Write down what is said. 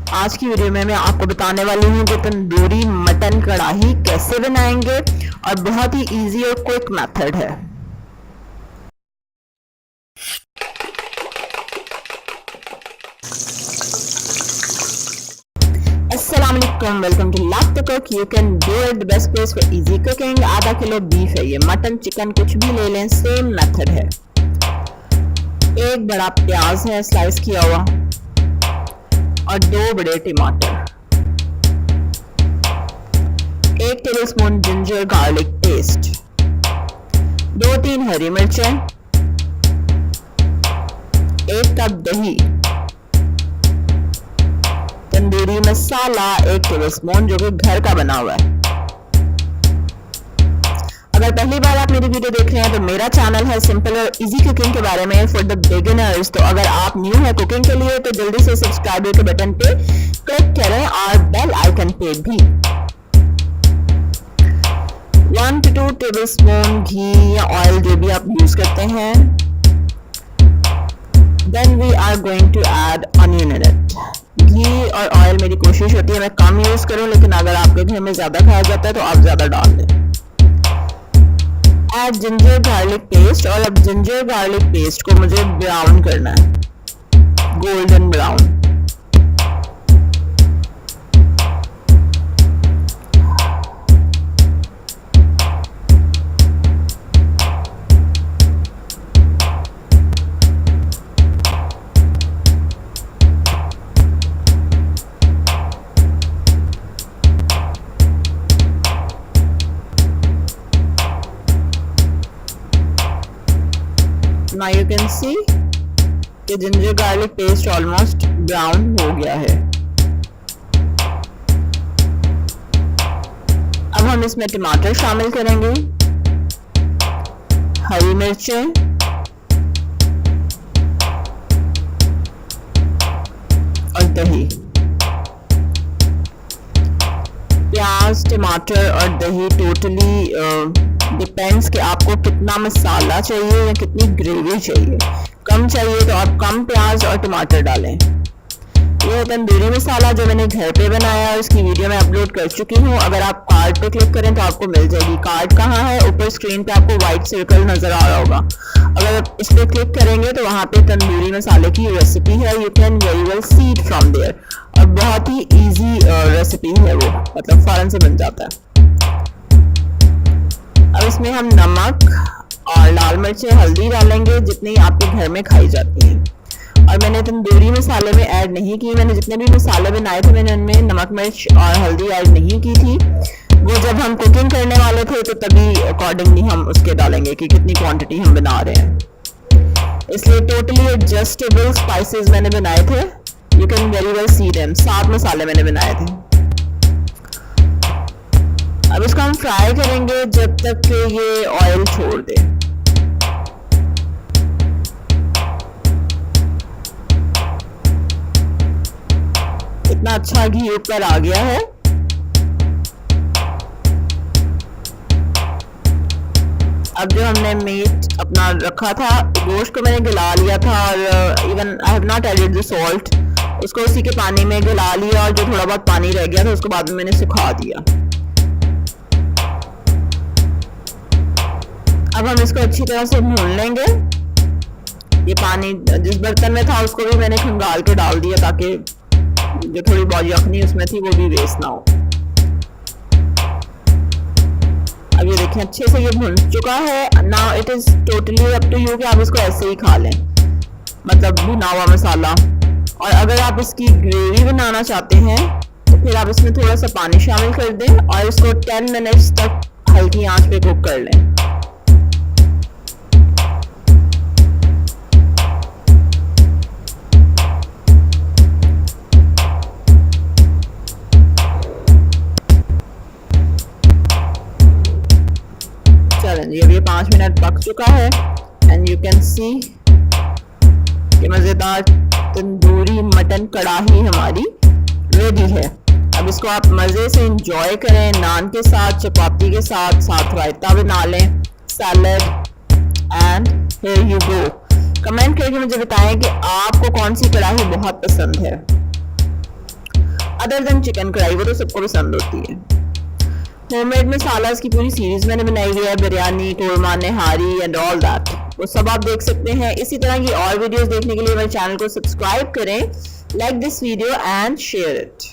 आज की वीडियो में मैं आपको बताने वाली हूँ कि तंदूरी मटन कढ़ाई कैसे बनाएंगे और बहुत ही इजी और क्विक मेथड है। अस्सलाम वालेकुम, welcome to Love to Cook. You can do it, the best place for easy cooking. आधा किलो बीफ है, ये मटन चिकन कुछ भी ले लें, सेम मेथड है। एक बड़ा प्याज है स्लाइस किया हुआ और 2 बड़े टमाटर, 1 टेबलस्पून जिंजर गार्लिक पेस्ट, 2-3 हरी मिर्चें, 1 कप दही, तंदूरी मसाला 1 टेबलस्पून जो कि घर का बना हुआ है। अगर पहली बार आप मेरी वीडियो देख रहे हैं तो मेरा चैनल है सिंपल और इजी कुकिंग के बारे में फॉर द बिगिनर्स। तो अगर आप न्यू है कुकिंग के लिए तो जल्दी से सब्सक्राइब के बटन पे क्लिक करें और बेल आइकन पे भी। 1 to 2 टेबलस्पून घी या ऑयल जो भी आप यूज करते हैं। Then we are going to add onion in it. Ghee और ऑयल मेरी कोशिश होती है मैं कम यूज करूं, लेकिन अगर आपके घर में ज्यादा खाया जाता है तो आप ज्यादा डाल दें। ऐड जिंजर गार्लिक पेस्ट, और अब जिंजर गार्लिक पेस्ट को मुझे ब्राउन करना है, golden brown. Now you can see कि ginger garlic paste almost brown हो गया है। अब हम इसमें टमाटर शामिल करेंगे, हरी मिर्चें और दही। प्याज, टमाटर और दही टोटली डिपेंड्स कि आपको कितना मसाला चाहिए या कितनी ग्रेवी चाहिए। कम चाहिए तो आप कम प्याज और टमाटर डालें। ये तंदूरी मसाला जो मैंने घर पे बनाया है उसकी वीडियो मैं अपलोड कर चुकी हूँ। अगर आप कार्ड पे क्लिक करें तो आपको मिल जाएगी। कार्ड कहाँ है? ऊपर स्क्रीन पे आपको व्हाइट सर्कल नजर आ रहा होगा। अगर आप इस पर क्लिक करेंगे तो वहाँ पे तंदूरी मसाले की रेसिपी है। You can very well see it from there. और बहुत ही ईजी रेसिपी है वो, मतलब फौरन से बन जाता है। अब इसमें हम नमक और लाल मिर्चें, हल्दी डालेंगे जितनी आपके घर में खाई जाती है। और मैंने तंदूरी मसाले में ऐड नहीं की। मैंने जितने भी मसाले बनाए थे मैंने उनमें नमक, मिर्च और हल्दी ऐड नहीं की थी। वो जब हम कुकिंग करने वाले थे तो तभी अकॉर्डिंगली हम उसके डालेंगे कि कितनी क्वांटिटी हम बना रहे हैं। इसलिए टोटली एडजस्टेबल स्पाइसेस मैंने बनाए थे। You can very well see them. 7 मसाले मैंने बनाए थे। अब इसको हम फ्राई करेंगे जब तक कि ये ऑयल छोड़ दे। इतना अच्छा घी ऊपर आ गया है। अब जो हमने मीट अपना रखा था, गोश्त को मैंने गला लिया था और even I have not added the salt. उसको उसी के पानी में गला लिया और जो थोड़ा बहुत पानी रह गया था उसको बाद में मैंने सुखा दिया। अब हम इसको अच्छी तरह से भून लेंगे। ये पानी जिस बर्तन में था उसको भी मैंने खंगाल के डाल दिया ताकि जो थोड़ी बहुत यखनी उसमें थी वो भी वेस्ट ना हो। अब ये देखें अच्छे से ये भून चुका है। Now it is totally up to you कि आप इसको ऐसे ही खा लें, मतलब भुना हुआ मसाला। और अगर आप इसकी ग्रेवी बनाना चाहते हैं तो फिर आप इसमें थोड़ा सा पानी शामिल कर दें और इसको 10 मिनट्स तक हल्की आंच पे कुक कर लें। अब ये 5 मिनट पक चुका है एंड यू कैन सी कि मज़ेदार तंदूरी मटन कढ़ाई हमारी रेडी है। अब इसको आप मज़े से इंजॉय करें, नान के साथ, चपाती के साथ, साथ रायता बना लें, salad, and here you go. Comment करके मुझे बताएं कि आपको कौन सी कढ़ाई बहुत पसंद है। अदर देन चिकन कढ़ाई, वो तो सबको पसंद होती है। होममेड मसालास की पूरी सीरीज मैंने बनाई हुई है, बिरयानी, कोरमा, निहारी एंड ऑल दैट, वो सब आप देख सकते हैं। इसी तरह की और वीडियोस देखने के लिए मेरे चैनल को सब्सक्राइब करें, like this video and share it.